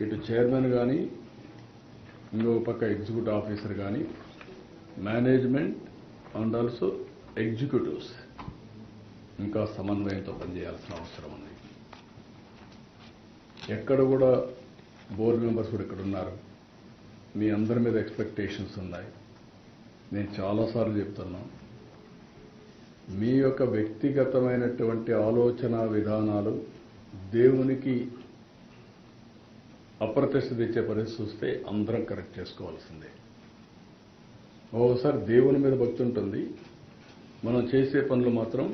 ఇటు చైర్మన్ కానీ ఇంకొక పక్క ఎగ్జిక్యూటివ్ ఆఫీసర్ కానీ మేనేజ్మెంట్ అండ్ ఆల్సో ఎగ్జిక్యూటివ్స్ ఇంకా సమన్వయంతో పనిచేయాల్సిన అవసరం ఉంది. ఎక్కడ కూడా బోర్డు మెంబర్స్ కూడా ఇక్కడ ఉన్నారు. మీ అందరి మీద ఎక్స్పెక్టేషన్స్ ఉన్నాయి. నేను చాలాసార్లు చెప్తున్నా, మీ యొక్క వ్యక్తిగతమైనటువంటి ఆలోచన విధానాలు దేవునికి అప్రతిష్ట తెచ్చే పరిస్థితి వస్తే అందరం కరెక్ట్ చేసుకోవాల్సిందే. ఓసారి దేవుని మీద భక్తి ఉంటుంది, మనం చేసే పనులు మాత్రం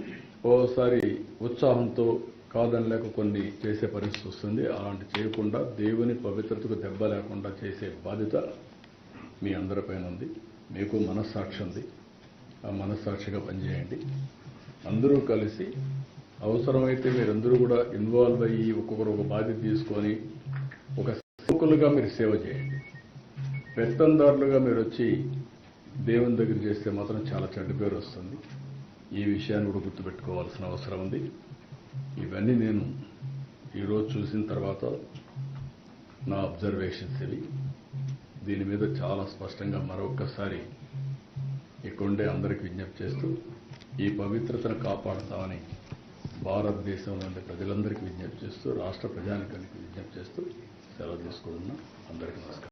ఓసారి ఉత్సాహంతో కాదనలేక కొన్ని చేసే పరిస్థితి వస్తుంది. అలాంటి చేయకుండా దేవుని పవిత్రతకు దెబ్బ లేకుండా చేసే బాధ్యత మీ అందరిపైన ఉంది. మీకు మనస్సాక్షి ఉంది, ఆ మనస్సాక్షిగా పనిచేయండి. అందరూ కలిసి అవసరమైతే మీరందరూ కూడా ఇన్వాల్వ్ అయ్యి ఒక్కొక్కరు ఒక బాధ్యత తీసుకొని ఒక సేవకులుగా మీరు సేవ చేయండి. పెత్తందారులుగా మీరు వచ్చి దేవుని దగ్గర చేస్తే మాత్రం చాలా చెడ్డ పేరు వస్తుంది. ఈ విషయాన్ని కూడా గుర్తుపెట్టుకోవాల్సిన అవసరం ఉంది. ఇవన్నీ నేను ఈరోజు చూసిన తర్వాత నా అబ్జర్వేషన్స్ ఇవి. దీని మీద చాలా స్పష్టంగా మరొక్కసారి ఇక్కడుండే అందరికీ విజ్ఞప్తి చేస్తూ ఈ పవిత్రతను కాపాడతామని భారతదేశంలోని ప్రజలందరికీ విజ్ఞప్తి చేస్తూ, రాష్ట్ర ప్రజానికానికి విజ్ఞప్తి చేస్తూ సెలవు తీసుకుంటున్నాం. అందరికీ నమస్కారం.